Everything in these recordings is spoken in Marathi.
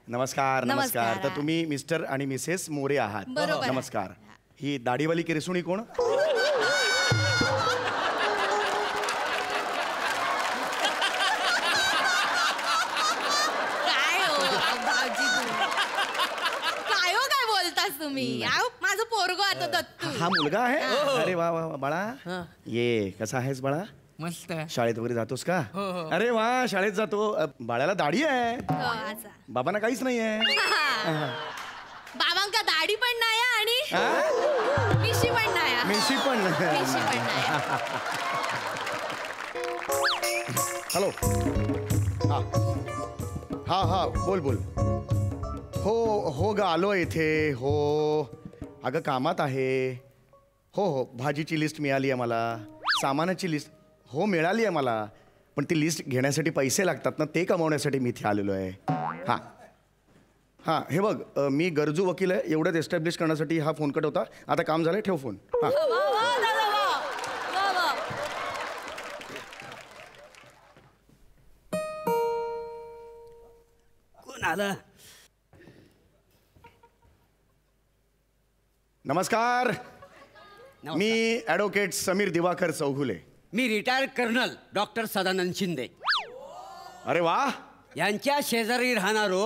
नमस्कार नमस्कार. तर तुम्ही मिस्टर आणि मिसेस मोरे आहात. बरोबर. नमस्कार. ही दाढीवाली किरसुणी कोण? तुम्ही माझं पोरगं आता दत्तू. हा मुलगा आहे. अरे वा वा बाळा, ये कसा आहेस बाळा? मस्त. शाळेत वगैरे जातोस का? हो, हो. अरे वा, शाळेत जातो. बाळाला दाढी आहे, बाबांना काहीच नाही आहे. बाबांका दाढी पण नाही आणि मिशी पण नाही. मिशी पण नाही. हॅलो. हा हा हा, बोल बोल. हो हो ग, आलो इथे. हो अगं कामात आहे. हो हो, भाजीची लिस्ट मिळाली आहे मला, सामानाची लिस्ट हो मिळाली आहे मला, पण ती लिस्ट घेण्यासाठी पैसे लागतात ना, ते कमवण्यासाठी मी इथे आलेलो आहे. हां हां, हे बघ, मी गरजू वकील आहे, एवढंच एस्टॅब्लिश करण्यासाठी हा फोन कट होता. आता काम झालं, ठेव फोन. हां कोण आलं? नमस्कार. मी ॲडव्होकेट समीर दिवाकर चौघुले. मी retired colonel doctor Sadanand Shinde. अरे वा. यांच्या शेजारी राहणारो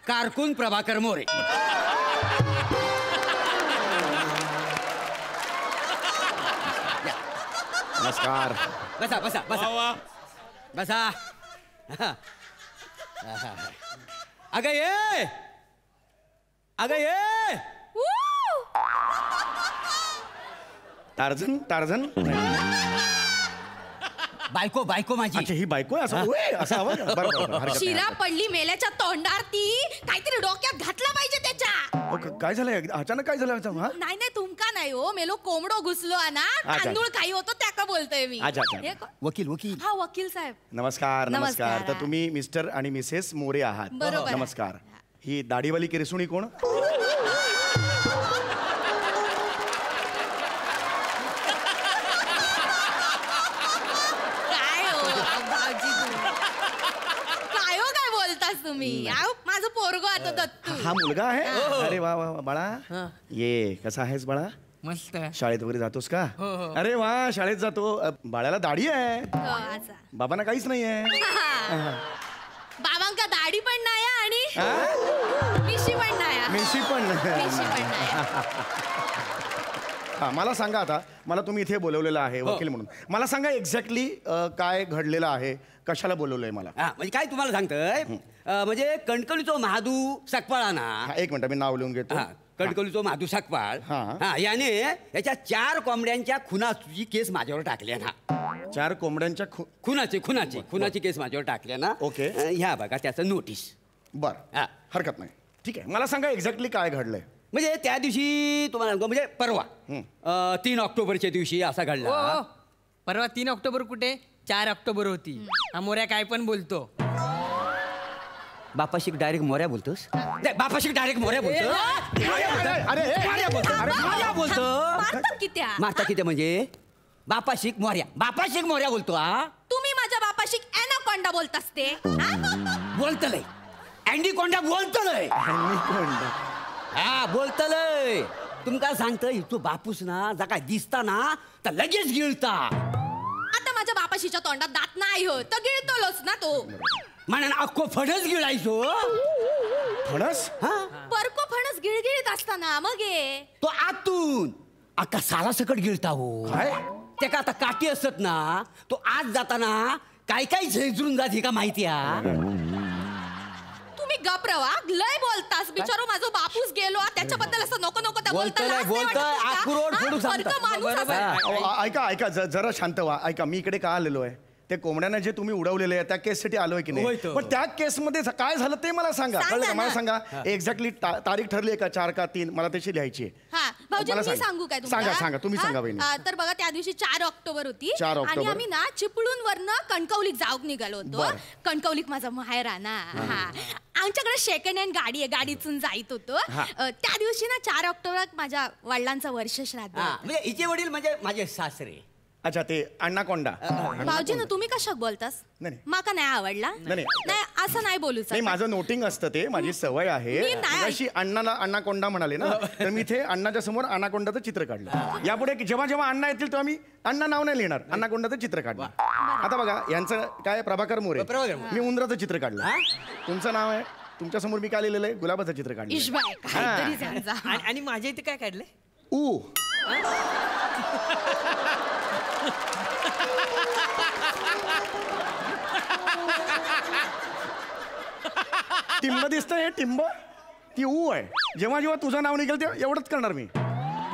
कारकून प्रभाकर मोरे. नमस्कार. बसा बसा बसा बसा. अगं ये, अगं ये. Tarzan Tarzan. बायको बायको माझी. अच्छा, ही बायको आहे. असं आवाज. बरोबर. शिरा पडली मेल्याच्या तोंडार, ती काहीतरी डोक्यात घातला पाहिजे त्याच्या. काय झालंय अचानक? काय झालं? नाही नाही, तुमका नाही हो, मेलो कोंबडो घुसलो ना, तांदूळ काही होतो त्या का बोलतोय मी. वकील वकील. हा वकील साहेब. नमस्कार नमस्कार. तर तुम्ही मिस्टर आणि मिसेस मोरे आहात. बरोबर. नमस्कार. ही दाढीवाली किरसुणी कोण? तुम्ही माझं पोरगं आता दत्तू. हा मुलगा आहे. अरे वा वा बाळा, ये कसा आहेस बाळा? मस्त. शाळेत वगैरे जातोस का? हो, हो. अरे वा, शाळेत जातो. बाळाला दाढी आहे, बाबांना काहीच नाही आहे. बाबांका दाढी पण नाही आणि मिशी पण नाही. मिशी पण हा, मला सांगा आता, मला तुम्ही इथे बोलवलेलं आहे वकील म्हणून. मला सांगा एक्झॅक्टली काय घडलेलं आहे, कशाला बोलवलंय मला? म्हणजे काय तुम्हाला सांगतोय, म्हणजे कणकवलीचो महादू सकपाळा ना. एक मिनिट, मी नाव लिहून घेतो. कणकवलीचो महादू सकपाळ, याने याच्या 4 कोंबड्यांच्या खुनाची केस माझ्यावर टाकल्या ना. 4 कोंबड्यांच्या खुनाची केस माझ्यावर टाकल्या ना. ओके. ह्या बघा त्याचं नोटीस. बर, हरकत नाही. ठीक आहे, मला सांगा एक्झॅक्टली काय घडलंय. म्हणजे त्या दिवशी तुम्हाला म्हणजे परवा 3 ऑक्टोबरच्या दिवशी असा घडला. परवा 3 ऑक्टोबर कुठे, 4 ऑक्टोबर होती. हा मोऱ्या काय पण बोलतो. बापाशी डायरेक्ट मोऱ्या बोलतोस? बापाशी डायरेक्ट मोऱ्या बोलतो. मारता किती म्हणजे बापाशी मोऱ्या बोलतो. तुम्ही माझ्या बापाशी ॲनाकोंडा बोलत असते. बोलतलय अँडीकोंडा बोलतलय. बोलतलय. तुमका सांगतोय तो बापूस ना, जा काय दिसता ना तर लगेच गिळता. आता माझ्या बापाशीच्या तोंडात दात नाही हो, तर गिळतोच ना तो. म्हणून अख्खो फणस गिळायचो. फणस? परको फणस गिळगिळीत असताना मग तो आतून अख्खा साला सकट गिळता हो. ते का आता काठी असत ना, तो आत जाताना काय काय झेजरून जाते का माहितीया. तुम्ही गप रवा, लय बोलतास. बिचारो माझा बापूस गेलो, त्याच्याबद्दल असं नको नको ऐका ऐका, जरा शांत व्हा. ऐका, मी इकडे का आलेलो आहे, ते कोंबड्यांना जे तुम्ही उडवलेले आहे त्या केससाठी आलोय की नाही, पण त्या केसमध्ये काय झालं ते मला सांगा. कळलं का? मला सांगा एक्झॅक्टली तारीख ठरली आहे का, 4 का 3? मला त्याची लिहायची आहे. भाऊजी मी सांगू काय तुम्हाला? सांगा तुम्ही सांगा बहिणी. तर बघा, त्या दिवशी 4 ऑक्टोबर होती 4 ऑक्टोबर. आणि आम्ही ना चिपळूणवरनं कणकवलीत जाऊक निघालो होतो. कणकवलीत माझा माहेर आहे ना. आमच्याकडे सेकंड हँड गाडी आहे, गाडीतून जायत होतो. त्या दिवशी ना 4 ऑक्टोबर माझ्या वडिलांचं वर्ष श्राद्ध. म्हणजे हिचे वडील म्हणजे माझे सासरे. अच्छा ते अण्णाकोंडा. भाऊजी ना तुम्ही कशाक बोलतास नाही. माका नाही आवडला नाही. नाही असं नाही बोलू नाही माझं नोटिंग असतं ते माझी सवय आहे. मी नाही. अशी अण्णाला अण्णाकोंडा म्हणाले ना तर मी इथे अण्णाच्या समोर अण्णाकोंडाचं चित्र काढलं. यापुढे जेव्हा जेव्हा अण्णा येतील तेव्हा मी अण्णा नाव नाही लिहिणार अण्णाकोंडाचं चित्र काढलं. आता बघा यांचं काय प्रभाकर मोरे मी उंदराचं चित्र काढलं. तुमचं नाव आहे तुमच्या समोर मी काय लिहिलेलं आहे गुलाबाचं चित्र काढलं. इशबाई काहीतरी सांगा. आणि माझ्या इथे काय काढलंय? ऊ टिंब दिसतंय हे टिंब ती ऊ आहे. जेव्हा जेव्हा तुझं नाव निघेल ते एवढंच करणार मी.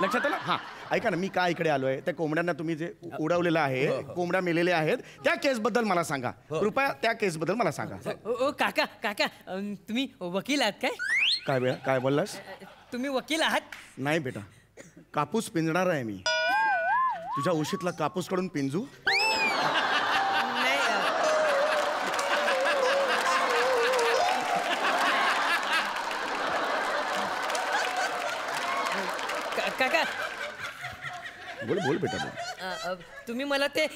लक्षात आलं. हा ऐका ना मी काय इकडे आलोय त्या कोंबड्यांना तुम्ही जे उडवलेलं आहे कोंबड्या मेलेल्या आहेत त्या केस बद्दल मला सांगा कृपया. त्या केस बद्दल मला सांगा. ओ काका काका तुम्ही वकील आहात काय? काय बोललास? तुम्ही वकील आहात? नाही बेटा कापूस पिंजणार आहे मी. तुझ्या उशीतला कापूस काढून पिंजू. नाही काका बोल बोल बेटा बोल. तुम्ही मला ते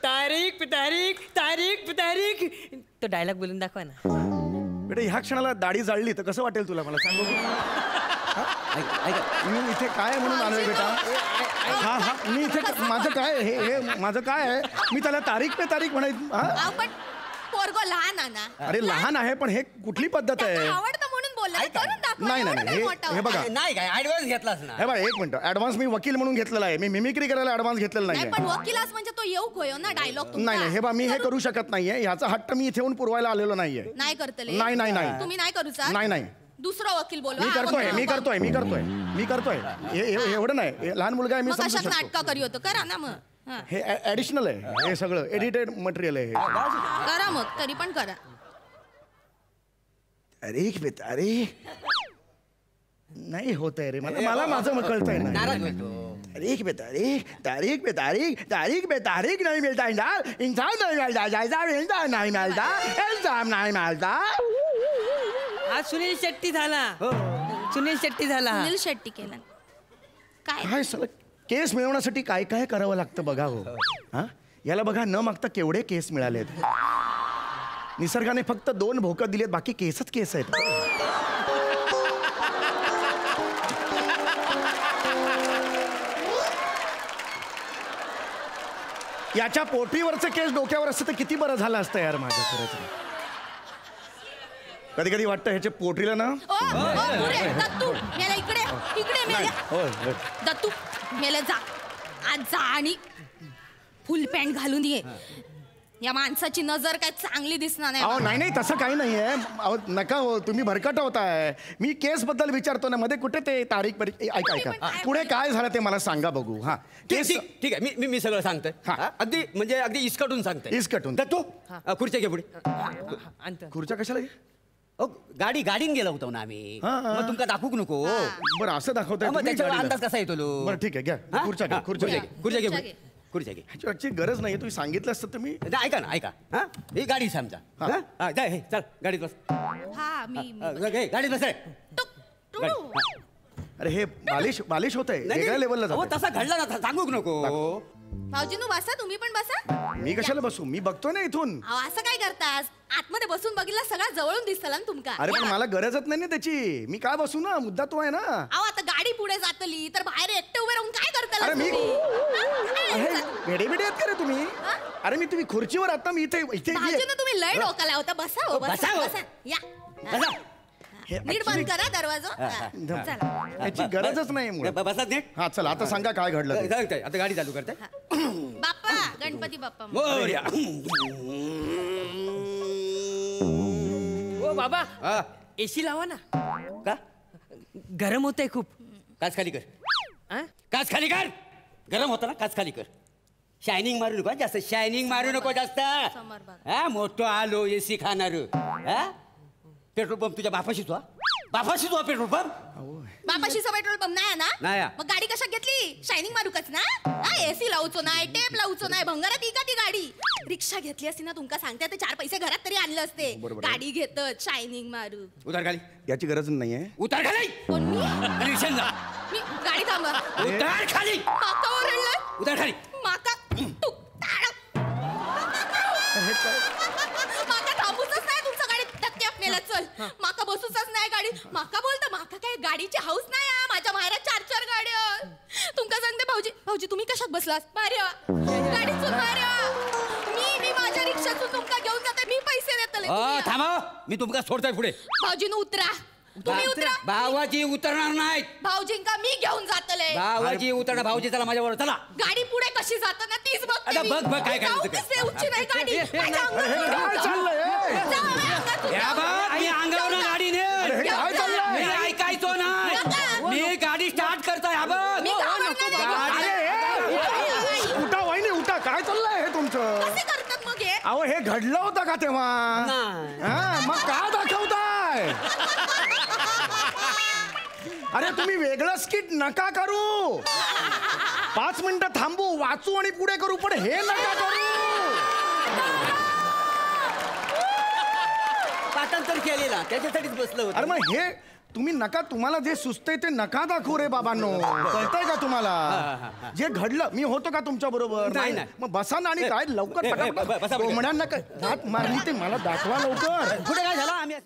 तारीख तारीख तारीख तारीख तो डायलॉग बोलून दाखवा ना. बेटा ह्या क्षणाला दाढी जाळली तर कसं वाटेल तुला मला सांगू. मी इथे काय म्हणून आलोय बेटा. हा हा मी इथे माझं काय हे माझं काय आहे मी त्याला तारीख पे तारीख म्हणायचं. पण पोरगो लहान आहे ना. अरे लहान आहे पण हे कुठली पद्धत आहे. आवडतं म्हणून बोलला करून दाखवा. नाही एवढं नाही काही हे मोठं हे बघा नाही काय ऍडव्हान्स घेतलास ना. हे बघा एक मिनिट ऍडव्हान्स मी वकील म्हणून घेतलेला आहे. मी मिमिक्री करायला ऍडव्हान्स घेतलेला नाही नाहीये. पण वकिलास म्हणजे तो येऊ खोयो ना डायलॉग. नाही नाही हे बा मी हे करू शकत नाहीये. ह्याचा हट्ट मी इथे येऊन पुरवायला आलेलो नाहीये. नाही करतले. नाही नाही नाही तुम्ही नाही करू सर. नाही नाही दुसरा वकील बोलवा. मी करतोय मी करतोय मी करतोय मी करतोय. एवढं नाही हे लहान मुलगा आहे मी मग समजू कशात शकतो. नाटका करी होतं करा ना मग. हा. हे ऍडिशनल आहे हे सगळं एडिटेड मटेरियल आहे हे. करा मग तरी पण करा. अरे बेटा अरे नाही होत आहे रे मला माझं कळतंय नाराज ना. होतो. तारीख पे तारीख तारीख पे तारीख तारीख पे तारीख नहीं मिलता इंसान नहीं मिलता जैसा इंसान नहीं मिलता इंसान नहीं मिलता. आज सुनील शेट्टी झाला. सुनील शेट्टी झाला. सुनील शेट्टी केला काय. काय सगळं केस मिळवण्यासाठी काय काय करावं लागतं बघा हो. हा याला बघा न मागता केवढे केस मिळालेत. निसर्गाने फक्त 2 भोकं दिलेत बाकी केसच केस आहेत. याच्या पोटीवरचं केस डोक्यावर असतं तर किती बरं झालं असतं यार माझ्या खरंच. कधी कधी वाटतं ह्याच्या पोटरीला ना ओ पुरे दत्तू मेला इकडे इकडे मेल्या. होय दत्तू मेला जा आज जा आणि फुल पॅन्ट घालून ये. या माणसाची नजर काय चांगली दिसणार अहो नाही. नाही तसं काही नाहीये. अहो नका हो तुम्ही भरकट होताय. मी केस बद्दल विचारतो ना मध्ये कुठे ते तारीख ऐका ऐका पुढे काय झालं ते मला सांगा बघू. हा केस ठीक आहे मी सगळं सांगतोय. हा. हा, अगदी म्हणजे अगदी इसकटून सांगतोय. इसकटून तू खुर्च्या घे पुढे. आणतो. खुर्च्या कशाला घे? गाडीन गेला होतो ना आम्ही. हा, हा. मग तुमका दाखवूक नको. बरं असं दाखवताय मग तुम्ही त्याच्यावर गाडीला. अंदाज कसा येतो लो? बरं ठीक आहे घ्या हा? खुर्च्या घ्या हा, खुर्च्या घ्या. खुर्च्या घे खुर्च्या पुढे. घे. खुर्च्या घे. ह्याची गरज नाही तुम्ही सांगितलं असतं तुम्ही. नाही, ऐका हा ही गाडी आहे आमचा. हा. हा, जा, हे, चल गाडीत बस. हा मी घे, गाडीत बस रे. टुक, टुक. गाडी. अरे हे बालिश होत आहे नाही, वेगळ्या लेवलला अहो, जातंय. तसा घडला ना सांगूक नको. भाऊजी नु बसा तुम्ही पण बसा. मी कशाला बसू मी बघतोय ना इथून. अहो असं काय करतास आतमध्ये बसून बघितलं सगळं जवळून दिसतं ना तुमका. अरे पण या. मला गरजच नाही ना त्याची. मी काय बसू ना मुद्दा तो आहे ना. अहो आता गाडी पुढे जातली तर बाहेर एकटे उभे राहून काय करताल अरे मी- तुम्ही? भेडे भेडे आहेत का रे तुम्ही. अरे मी तुम्ही खुर्चीवर आता मी इथे इथे भाऊजी नु तुम्ही लय डोकाला होता बसा हो बसा बसा हो. बसा या. बसा. हे नीट बंद actually- करा दरवाजा. चला याची गरजच नाही मुळात. बसा नीट. हा चला आता सांगा काय घडलं ते. सांगतोय, आता गाडी चालू करते. बाप्पा गणपती बाप्पा मोरया. ओ बाबा हा, एसी लावा ना. का गरम होतंय खूप. काच खाली कर. हा? काच खाली कर. गरम होता ना काच खाली कर. शायनिंग मारू नको जास्त. शायनिंग मारू नको जास्त. समोर बघा. हा मोठं आलो एसी खाणार. हा पेट्रोल पंप तुझ्या बापाशीच वा. बापाशीच वा पेट्रोल पंप. बापाशीचा पेट्रोल पंप नाही ना. नाही आहे. मग गाडी कशात घेतली शायनिंग मारूकच ना. एसी लावचो नाही टेप लावचो नाही भंगारात का ती गाडी. रिक्षा घेतली असती ना तुमका सांगते ते 4 पैसे घरात तरी आणले असते. बरोबर आहे. गाडी घेतत शायनिंग मारू. उतार खाली. याची गरज नाहीये. उतार खाली. कोण मी आणि रिक्षाने जा. मी गाडी थांबा. उतार खाली. माका ओरडलं उतार खाली. माका तू माका थांबूच नाही तुमचं गाडी धक्क्यात नेला चल माका बसूच नाही गाडी माका बोलता माका काय गाडीची हाऊस नाही हा. माझ्या माहेरात 4 गाड्या तुमका सांगते भाऊजी भाऊजी तुम्ही कशात बसलास मार्या गाडीतून मार्या मी माझ्या रिक्षातून तुमका घेऊन जाते मी पैसे देतले थांबा मी तुमका सोडतोय पुढे भाऊजीनं उतरा तुम्ही उतरा भावाजी उतरणार नाहीत भाऊजींका मी घेऊन जातले भावाजी उतरणार भाऊजी चला माझ्यावर चला गाडी पुढे कशी जाताना तीच आता बघ काय करायचं ते. कसे उच्च नाही गाडी माझ्या अरे हे काय चाललंय या बघ मी अंगावर गाडी ने अरे हे काय चाललंय मी ऐकायचो ना मी गाडी स्टार्ट करतोय हा बघ मी घाबरणार नाही. अरे हे, उठा वहिनी उठा काय चाललंय हे तुमचं कसे करतात मग हे अहो हे घडलं होतं का तेव्हा नाही. हा मग का दाखवताय अरे तुम्ही वेगळं स्किट नका करू 5 मिनिटं थांबू वाचू आणि पुढे करू पण हे नका करू पाठांतर केलेला त्याच्यासाठीच बसलो होतो अरे मग हे तुम्ही नका तुम्हाला जे सुचतंय ते नका दाखवू रे बाबांनो कळतंय का तुम्हाला जे घडलं मी होतो का तुमच्या बरोबर नाही, नाही. मग बसा ना आणि काय लवकर बसा, पटापट बसा. कोंबड्यांना काय दात मारली ते मला दाखवा लवकर पुढे काय झालं